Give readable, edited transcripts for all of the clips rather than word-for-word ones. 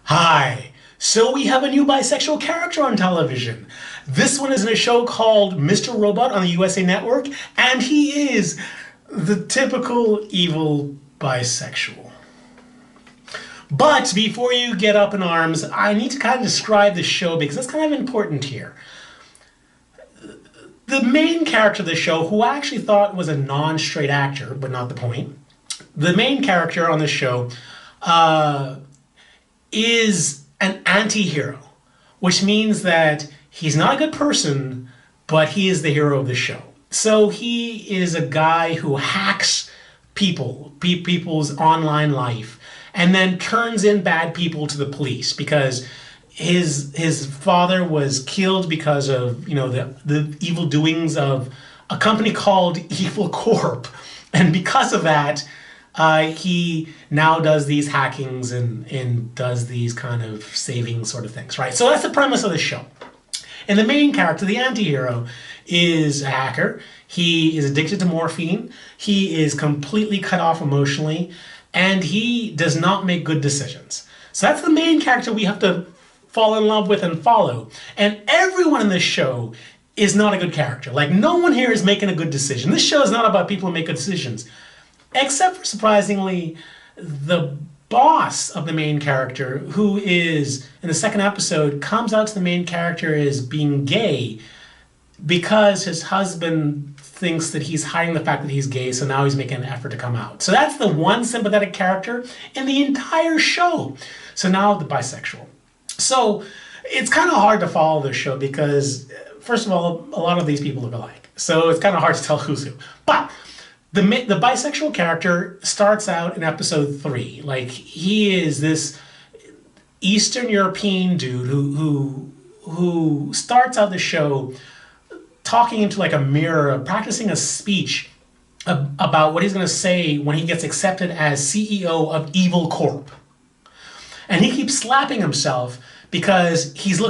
Hi. So we have a new bisexual character on television. This one is in a show called Mr. Robot on the USA Network, and he is the typical evil bisexual. But before you get up in arms, I need to kind of describe the show because it's kind of important here. The main character of the show, who I actually thought was a non-straight actor, but not the point, the main character on the show is an anti-hero, which means that he's not a good person, but he is the hero of the show. So he is a guy who hacks people's online life, and then turns in bad people to the police because his father was killed because of the evil doings of a company called Evil Corp, and because of that he now does these hackings and does these kind of saving sort of things, right? So that's the premise of the show. And the main character, the anti-hero, is a hacker. He is addicted to morphine. He is completely cut off emotionally, and he does not make good decisions. So that's the main character we have to fall in love with and follow. And everyone in this show is not a good character. Like, no one here is making a good decision. This show is not about people who make good decisions. Except for, surprisingly, the boss of the main character, who is, in the second episode, comes out to the main character as being gay because his husband thinks that he's hiding the fact that he's gay, so now he's making an effort to come out. So that's the one sympathetic character in the entire show. So now the bisexual. So it's kind of hard to follow this show because, first of all, a lot of these people look alike. So it's kind of hard to tell who's who. But the bisexual character starts out in episode 3. Like, he is this Eastern European dude who starts out the show talking into like a mirror, practicing a speech about what he's going to say when he gets accepted as CEO of Evil Corp. And he keeps slapping himself because he's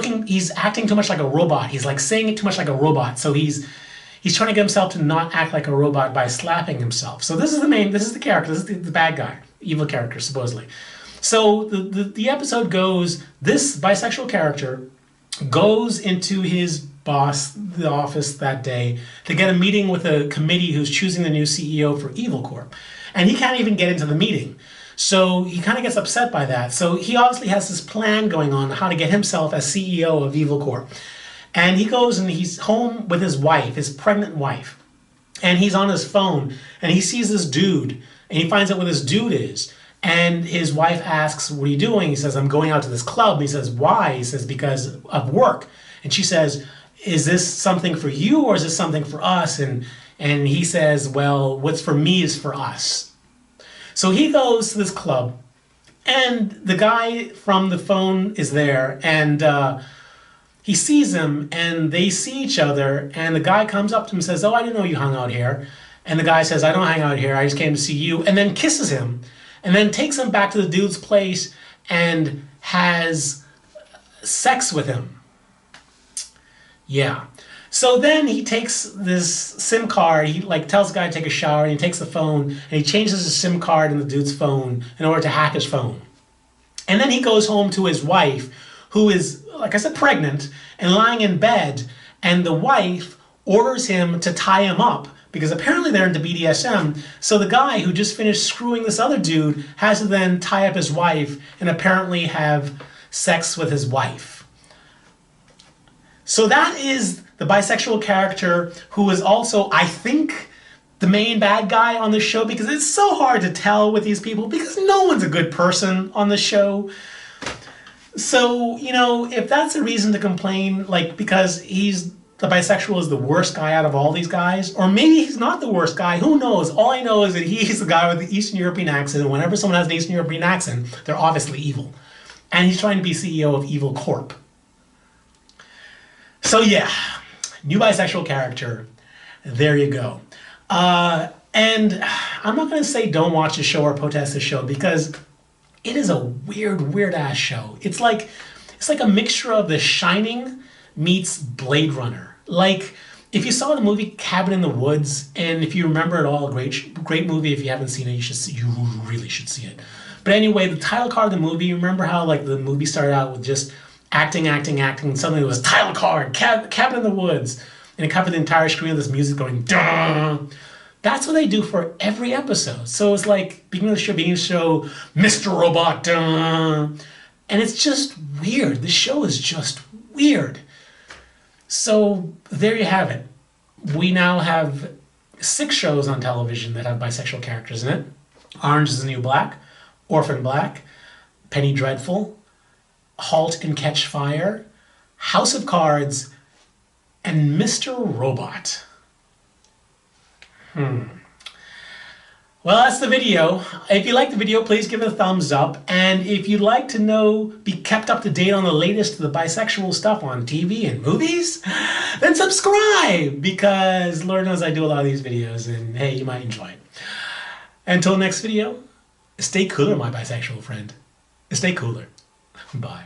acting too much like a robot. He's like saying it too much like a robot. So he's trying to get himself to not act like a robot by slapping himself. So this is the character, this is the bad guy, evil character, supposedly. So the episode goes, this bisexual character goes into his boss, the office that day, to get a meeting with a committee who's choosing the new CEO for Evil Corp. And he can't even get into the meeting. So he kind of gets upset by that. So he obviously has this plan going on how to get himself as CEO of Evil Corp. And he goes and he's home with his wife, his pregnant wife. And he's on his phone and he sees this dude and he finds out what this dude is. And his wife asks, "What are you doing?" He says, "I'm going out to this club." And he says, "Why?" He says, "Because of work." And she says, "Is this something for you or is this something for us?" And he says, "Well, what's for me is for us." So he goes to this club and the guy from the phone is there, and he sees him and they see each other, and the guy comes up to him and says, "Oh, I didn't know you hung out here." And the guy says, "I don't hang out here, I just came to see you," and then kisses him and then takes him back to the dude's place and has sex with him. Yeah. So then he takes this SIM card, he like tells the guy to take a shower, and he takes the phone and he changes the SIM card in the dude's phone in order to hack his phone. And then he goes home to his wife, who is, like I said, pregnant and lying in bed, and the wife orders him to tie him up because apparently they're into BDSM. So the guy who just finished screwing this other dude has to then tie up his wife and apparently have sex with his wife. So that is the bisexual character, who is also, I think, the main bad guy on the show, because it's so hard to tell with these people because no one's a good person on the show. So, if that's a reason to complain, like because the bisexual is the worst guy out of all these guys, or maybe he's not the worst guy, who knows? All I know is that he's the guy with the Eastern European accent, and whenever someone has an Eastern European accent, they're obviously evil. And he's trying to be CEO of Evil Corp. So yeah, new bisexual character, there you go. And I'm not going to say don't watch the show or protest the show, because it is a weird ass show. It's like a mixture of The Shining meets Blade Runner. Like, if you saw the movie Cabin in the Woods, and if you remember it all, great movie. If you haven't seen it, you really should see it. But anyway, the title card of the movie, remember how like the movie started out with just acting, and suddenly it was title card, Cabin in the Woods, and it covered the entire screen with this music going, dun. That's what they do for every episode. So it's like beginning of the show, Mr. Robot, dun. And it's just weird. The show is just weird. So there you have it. We now have 6 shows on television that have bisexual characters in it. Orange is the New Black, Orphan Black, Penny Dreadful, Halt and Catch Fire, House of Cards, and Mr. Robot. Well, that's the video. If you liked the video, please give it a thumbs up. And if you'd like to know, be kept up to date on the latest of the bisexual stuff on TV and movies, then subscribe, because Lord knows I do a lot of these videos and hey, you might enjoy it. Until next video, stay cooler, my bisexual friend. Stay cooler. Bye.